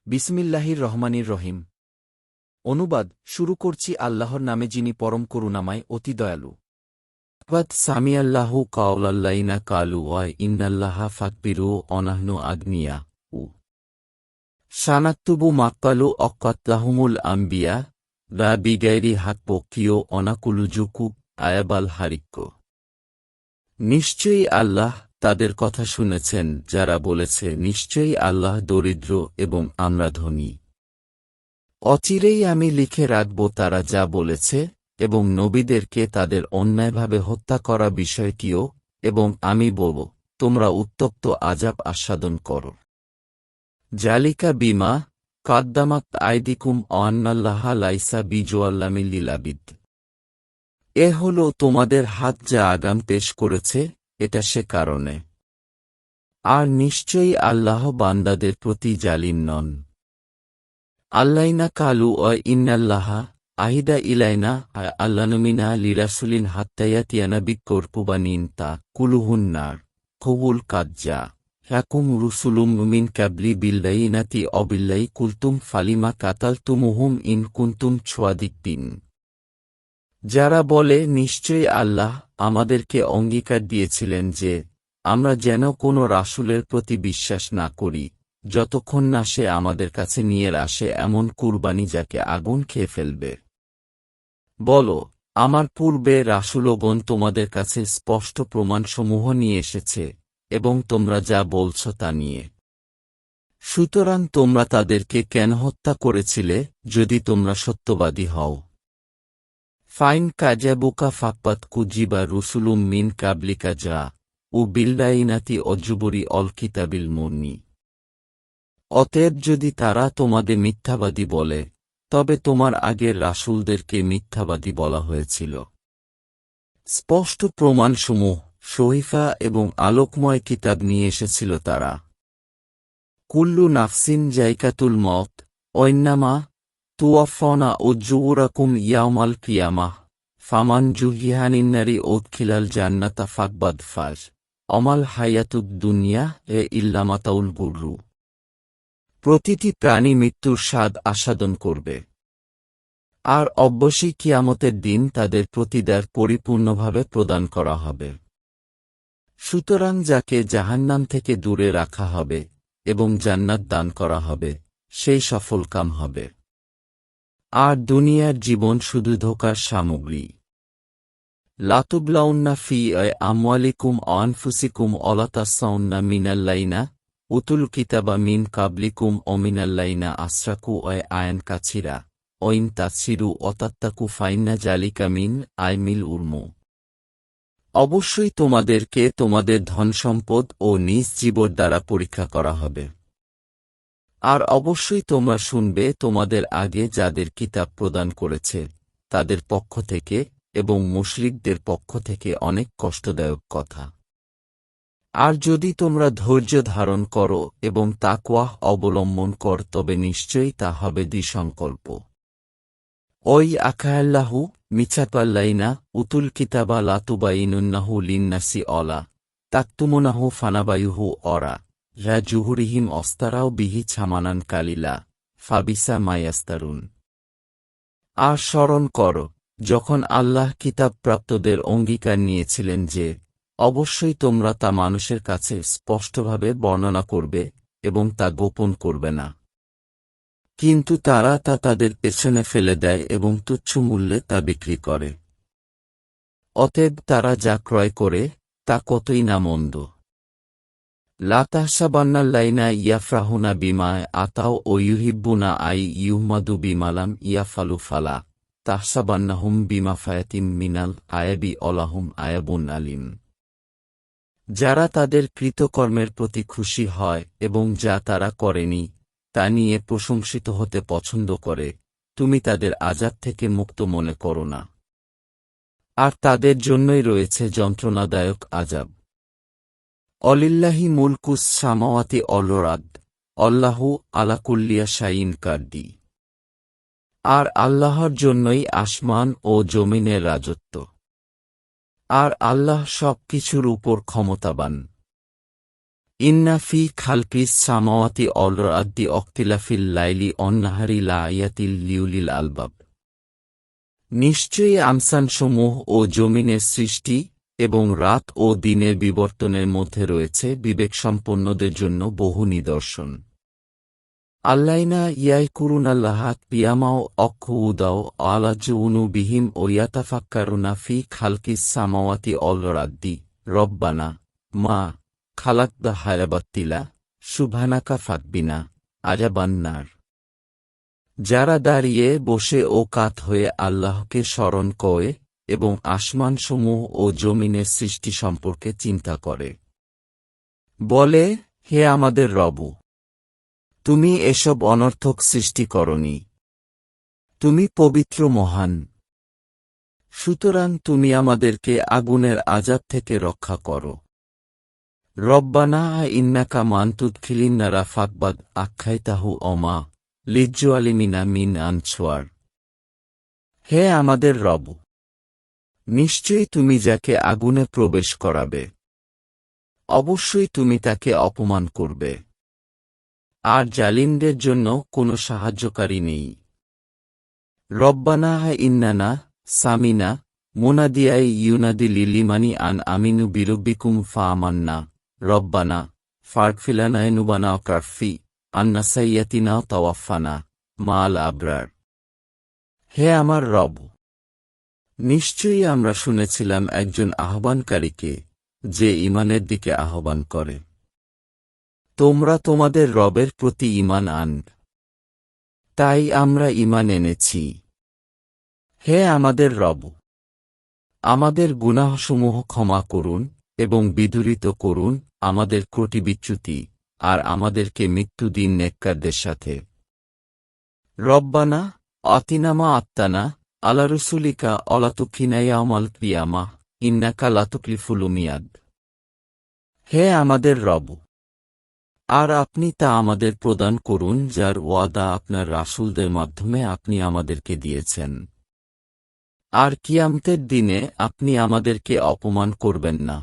বিসমিল্লাহির রহমানির রহিম। অনুবাদ শুরু করছি আল্লাহর নামে, যিনি পরম করুণাময়, অতি দয়ালু। সামিয়াল্লাহু কাওলাল্লাইনা কালু ওয়া ইন্নাল্লাহা ফাকবিরু অনাহনু আগনিয়া উ সানাক্তুবু মাক্কালু অক্কাতলাহুমুল আম্বিয়া রা বিগাইরি হাকপক্ষীয় অনাকুলুজুকু আয়াবাল হারিক্য। নিশ্চয়ই আল্লাহ তাদের কথা শুনেছেন যারা বলেছে, নিশ্চয়ই আল্লাহ দরিদ্র এবং আমরা ধনী। অচিরেই আমি লিখে রাখব তারা যা বলেছে এবং নবীদেরকে তাদের অন্যায়ভাবে হত্যা করা বিষয়টিও, এবং আমি বলব, তোমরা উত্তপ্ত আযাব আস্বাদন করো। জালিকা বিমা কাদ্দামাত আইদিকুম আন্নাল্লাহা লাইসা বিজুয়াল্লামিল লিলাবিদ। এ হল তোমাদের হাত যা আগাম পেশ করেছে, এটা সে কারণে। আর নিশ্চয়ই আল্লাহ বান্দাদের প্রতি জালিম নন। আল্লাইনা কালু ও ইন্নাল্লাহা আহিদা ইলাইনা আল্লানুমিনা লিরাসুলিন হাত্তায়াতিয়ানা বিক্করকুবানিন তা কুলুহুন্নার কবুল কাজ্জা হ্যাকুম রুসুলুম মিন কাবলি বিল্লাইনাতি অবিল্লাই কুলতুম ফালিমা কাতালতুমুহুম ইন কুনতুম ছোয়াদিকদিন। যারা বলে, নিশ্চয়ই আল্লাহ আমাদেরকে অঙ্গীকার দিয়েছিলেন যে আমরা যেন কোনো রাসূলের প্রতি বিশ্বাস না করি যতক্ষণ না সে আমাদের কাছে নিয়ে আসে এমন কুরবানি যাকে আগুন খেয়ে ফেলবে। বলো, আমার পূর্বে রাসূলগণ তোমাদের কাছে স্পষ্ট প্রমাণসমূহ নিয়ে এসেছে এবং তোমরা যা বলছ তা নিয়ে। সুতরাং তোমরা তাদেরকে কেন হত্যা করেছিলে যদি তোমরা সত্যবাদী হও? ফাইন কাজাবুকা ফাক্পাত কুজিবা রুসুলুম মিন কাবলিকা যা উ বিল্লাইনাতি অজুবরি অল কিতাবিল মুন্নি। অতএব যদি তারা তোমাদের মিথ্যাবাদী বলে, তবে তোমার আগের রাসূলদেরকে মিথ্যাবাদী বলা হয়েছিল। স্পষ্ট প্রমাণসমূহ, সহিফা এবং আলোকময় কিতাব নিয়ে এসেছিল তারা। কুল্লু নাফসিন জাইকাতুল মত ওয়াইন্নামা তুওয়াফাউনা উজুরাকুম ইয়াউমাল কিয়ামাহ ফামান জুহিয়ানিন্নারি উদখিলাল জান্নাতা ফাকবাদ ফাজ অমাল হায়াতুদ দুনিয়া এ ইল্লা মাতাউল গুরু। প্রতিটি প্রাণী মৃত্যুর স্বাদ আস্বাদন করবে, আর অবশ্যই কিয়ামতের দিন তাদের প্রতিদার পরিপূর্ণভাবে প্রদান করা হবে। সুতরাং যাকে জাহান্নাম থেকে দূরে রাখা হবে এবং জান্নাত দান করা হবে, সেই সফলকাম হবে। আর দুনিয়ার জীবন শুধু ধোঁকার সামগ্রী। লাতুবলাউন্না ফি আমওয়ালিকুম আনফুসিকুম অলাতাসাউন্না মিনাল্লাইনা উতুল কিতাবা মিন কাবলিকুম অমিনাল্লাইনা আশরাকু আয়ান কাছিরা ঐন তাসিরু অতাত্তাকু ফাইন্না জালিকা মিন আইমিল উর্মু। অবশ্যই তোমাদেরকে তোমাদের ধনসম্পদ ও নিজ জীবন দ্বারা পরীক্ষা করা হবে। আর অবশ্যই তোমরা শুনবে তোমাদের আগে যাদের কিতাব প্রদান করেছে তাদের পক্ষ থেকে এবং মুশরিকদের পক্ষ থেকে অনেক কষ্টদায়ক কথা। আর যদি তোমরা ধৈর্য ধারণ করো এবং তাকওয়াহ অবলম্বন কর, তবে নিশ্চয়ই তা হবে দৃঢ়সংকল্প। ওই আখায়াল্লাহু মিছাতাল্লাইনা উতুল কিতাবা লাতুবাইনুন্নাহু লিন্নাসি অলা তাকতুমুনাহু ফানাবায়ুহু অরা রা জুহুরিহিম অস্তারাও বিহি ছামানান কালিলা ফাবিসা মায়াস্তারুন। আর স্মরণ কর যখন আল্লাহ কিতাবপ্রাপ্তদের অঙ্গীকার নিয়েছিলেন যে অবশ্যই তোমরা তা মানুষের কাছে স্পষ্টভাবে বর্ণনা করবে এবং তা গোপন করবে না, কিন্তু তারা তা তাদের পেছনে ফেলে দেয় এবং তুচ্ছ মূল্যে তা বিক্রি করে। অতএব তারা যা ক্রয় করে তা কতই না মন্দ। লা তাহসাবান্নাল্লাযীনা ইয়াফরাহুনা বিমা আতাও ও ইউহিব্বুনা আই ইউহমাদু বিমালাম ইয়াফালু ফালা তাহসাবান্নাহুম বিমাফায়াতিম মিনাল আয়াবি অলাহুম আয়াবুন আলিম। যারা তাদের কৃতকর্মের প্রতি খুশি হয় এবং যা তারা করেনি তা নিয়ে প্রশংসিত হতে পছন্দ করে, তুমি তাদের আযাব থেকে মুক্ত মনে করো না। আর তাদের জন্যই রয়েছে যন্ত্রণাদায়ক আযাব। অলিল্লাহি মুলকুস সামাওয়াতি অল আরদ আল্লাহু আলা কুল্লি শাইইন কাদির। আর আল্লাহর জন্যই আসমান ও জমিনের রাজত্ব। আর আল্লাহ সব কিছুর উপর ক্ষমতাবান। ইন্না ফি খালকিস সামাওয়াতি ওয়াল আরদি ওয়াখতিলাফিল লাইলি ওয়ান-নাহারি লাআয়াতিল লিউলিল আলবাব। নিশ্চয়ই আমসানসমূহ ও জমিনের সৃষ্টি এবং রাত ও দিনের বিবর্তনের মধ্যে রয়েছে বিবেকসম্পন্নদের জন্য বহু নিদর্শন। আল্লাযীনা ইয়াযকুরুনাল্লাহা কিয়ামান ওয়া কুউদাও ওয়া আলা জুনুবিহিম ওয়া ইয়াতাফাক্কারুনা ফি খালকিস সামাওয়াতি ওয়াল আরদি রব্বানা মা খালাকতা হাযা বাতিলা সুবহানাকা ফাকবিনা আযাবান নার। যারা দাঁড়িয়ে বসে ও কাত হয়ে আল্লাহকে স্মরণ করে এবং আসমানসমূহ ও জমিনের সৃষ্টি সম্পর্কে চিন্তা করে, বলে, হে আমাদের রব, তুমি এসব অনর্থক সৃষ্টি করনি, তুমি পবিত্র মহান। সুতরাং তুমি আমাদেরকে আগুনের আযাব থেকে রক্ষা করো। রব্বানা ইন্নাকা মান তুদখিলিন নারা ফাকবাদ আখ্যাইতাহু ওমা লিজ্জালিমিনা মিন আনসওয়ার। হে আমাদের রব, নিশ্চয়ই তুমি যাকে আগুনে প্রবেশ করাবে, অবশ্যই তুমি তাকে অপমান করবে, আর জালিমদের জন্য কোনো সাহায্যকারী নেই। রব্বানা ইন্নানা সামিনা মুনাদিয়াই ইউনাদি লিলিমানি আন আমিনু বিরব্বিকুম ফাআমান্না রব্বানা ফাগফিরলানা যুনুবানা ওয়া কাফি আন্না সাইয়্যাতিনা ওয়া তাওয়াফানা মা'আল আবরার। হে আমার রব, নিশ্চয়ই আমরা শুনেছিলাম একজন আহ্বানকারীকে, যে ঈমানের দিকে আহ্বান করে। তোমরা তোমাদের রবের প্রতি ঈমান আন। তাই আমরা ঈমান এনেছি। হে আমাদের রব, আমাদের গুনাহসমূহ ক্ষমা করুন এবং বিদুরিত করুন আমাদের ত্রুটি বিচ্যুতি, আর আমাদেরকে মৃত্যু দিন নেককারদের সাথে। রব্বানা আতিনা মা আত্তানা আলা রুসুলিকা ওয়া তুখিনা ইয়াওমাল কিয়ামাহ ইন্নাকা লা তুখলিফুল মিয়াদ। হে আমাদের রব, আর আপনি তা আমাদের প্রদান করুন যার ওয়াদা আপনার রাসূলদের মাধ্যমে আপনি আমাদেরকে দিয়েছেন, আর কিয়ামতের দিনে আপনি আমাদেরকে অপমান করবেন না।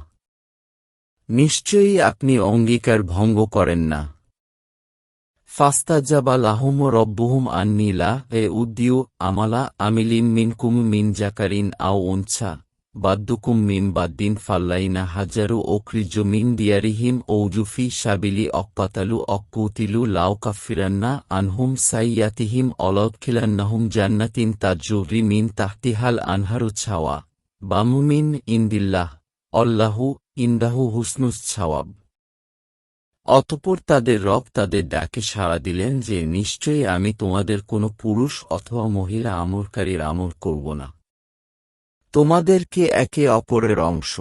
নিশ্চয়ই আপনি অঙ্গীকার ভঙ্গ করেন না। ফাস্তাজাবা লাহুম রব্বুহুম আন্নী লা উদিউ আমালা আমিলিন মিনকুম মিন যাকারিন আও উনসা বাদ্দুকুম মিন বাদ্দিন ফাল্লাইনা হাজারু ওখরিজু মিন দিয়ারিহিম ওজুফি সাবিলি অক্কাতালু অক্কুতিলু লাউ কাফিরান্না আনহুম সাইয়াতিহিম অলাউদখিলান্নাহুম জান্নাতিন তাজরি মিন তাহতিহাল আনহারু ছাওয়া বামুমিন ইন্দিল্লাহ আল্লাহু ইন্দাহু হুসনুস ছাওয়াব। অতঃপর তাদের রব তাদের ডাকে সাড়া দিলেন যে, নিশ্চয়ই আমি তোমাদের কোনো পুরুষ অথবা মহিলা আমলকারীর আমল করব না, তোমাদেরকে একে অপরের অংশ।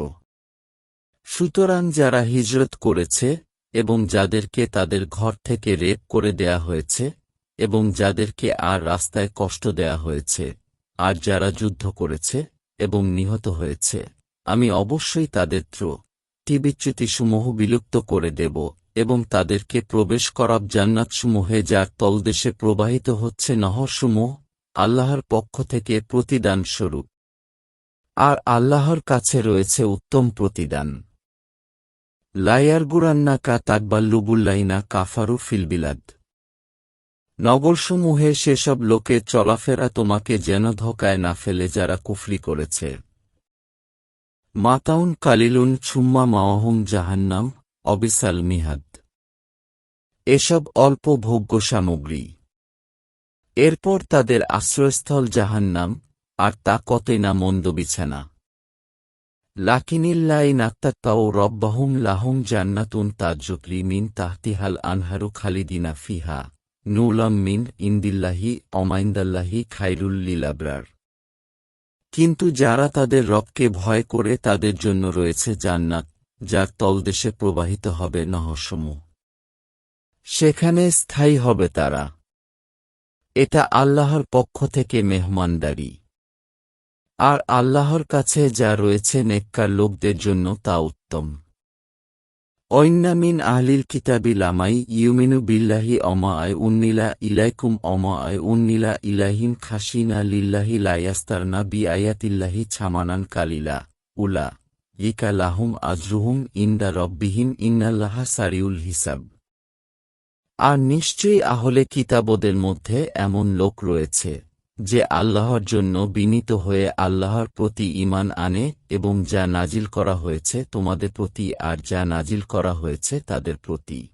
সুতরাং যারা হিজরত করেছে এবং যাদেরকে তাদের ঘর থেকে রেপ করে দেয়া হয়েছে এবং যাদেরকে আর রাস্তায় কষ্ট দেয়া হয়েছে, আর যারা যুদ্ধ করেছে এবং নিহত হয়েছে, আমি অবশ্যই তাদের ত্রুটি বিচ্যুতিসমূহ বিলুপ্ত করে দেব এবং তাদেরকে প্রবেশ করাব জান্নাতসমূহে যার তলদেশে প্রবাহিত হচ্ছে নহরসমূহ আল্লাহর পক্ষ থেকে প্রতিদান স্বরূপ। আর আল্লাহর কাছে রয়েছে উত্তম প্রতিদান। লা ইয়ারগুরান্নাকা তাকবাল্লুবুল্লাযিনা কাফারু ফিল বিলাদ। নগরসমূহে সেসব লোকের চলাফেরা তোমাকে যেন ধোঁকায় না ফেলে যারা কুফরি করেছে। মাতাউন কালিলুন সুম্মা মাওয়াহুম জাহান্নাম অবিসাল মিহাদ। এসব অল্প ভোগ্য সামগ্রী, এরপর তাদের আশ্রয়স্থল জাহান্নাম, আর তা কতই না মন্দ বিছানা। লাকিনিল্লাযিনা তাক্কাউ রব্বাহুম লাহুম জান্নাতুন তাজরি মিন তাহতিহাল আনহারু খালিদিনা ফিহা নুলাম মিন ইন্দিল্লাহি ওয়া ইনদাল্লাহি খায়রুল লিল আবরার। কিন্তু যারা তাদের রবকে ভয় করে তাদের জন্য রয়েছে জান্নাত, যার তলদেশে প্রবাহিত হবে নহরসমূহ, সেখানে স্থায়ী হবে তারা। এটা আল্লাহর পক্ষ থেকে মেহমানদারি। আর আল্লাহর কাছে যা রয়েছে নেককার লোকদের জন্য তা উত্তম। ওয়াইন্না মিন আহলিল কিতাবি লামাই ইউমিনু বিল্লাহি ওমা উন্নিলা ইলাইকুম ওমা উন্নিলা ইলাইহিম খাশিনা লিল্লাহি লা ইয়াস্তারনা বিআয়াতিল্লাহি ছামানান কালিলা উলা ইকা লাহুম আজরুহুম ইন্দা রব্বিহিম ইন্নাল্লাহা সারিউল হিসাব। আর নিশ্চয়ই আহলে কিতাবদের মধ্যে এমন লোক রয়েছে যে আল্লাহর জন্য বিনীত হয়ে আল্লাহর প্রতি ঈমান আনে এবং যা নাজিল করা হয়েছে তোমাদের প্রতি আর যা নাজিল করা হয়েছে তাদের প্রতি।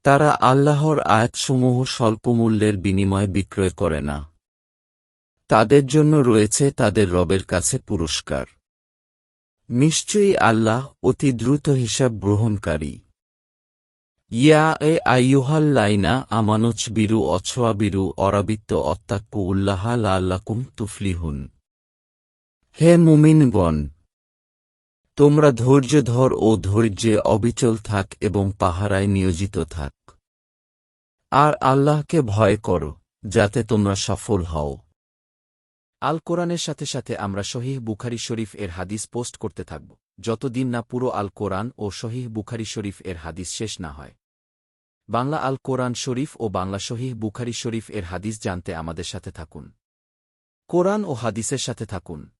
তারা আল্লাহর আয়াতসমূহ স্বল্পমূল্যের বিনিময়ে বিক্রয় করে না। তাদের জন্য রয়েছে তাদের রবের কাছে পুরস্কার। নিশ্চয়ই আল্লাহ অতি দ্রুত হিসাব গ্রহণকারী। ইয়া এ আইয়ুহাল্লাযীনা আমানুছবিরু অছওয়াবিরু অরাবিত্য অত্তাক্কু উল্লাহা লাআল্লাকুম তুফলিহুন। হে মুমিনগণ! তোমরা ধৈর্য ধর ও ধৈর্যে অবিচল থাক এবং পাহারায় নিয়োজিত থাক। আর আল্লাহকে ভয় করো, যাতে তোমরা সফল হও। আল কোরআনের সাথে সাথে আমরা সহিহ বুখারী শরীফ এর হাদিস পোস্ট করতে থাকব, যতদিন না পুরো আল কোরআন ও সহিহ বুখারী শরীফ এর হাদিস শেষ না হয়। বাংলা আল কোরআন শরীফ ও বাংলা সহিহ বুখারী শরীফ এর হাদিস জানতে আমাদের সাথে থাকুন। কোরআন ও হাদিসের সাথে থাকুন।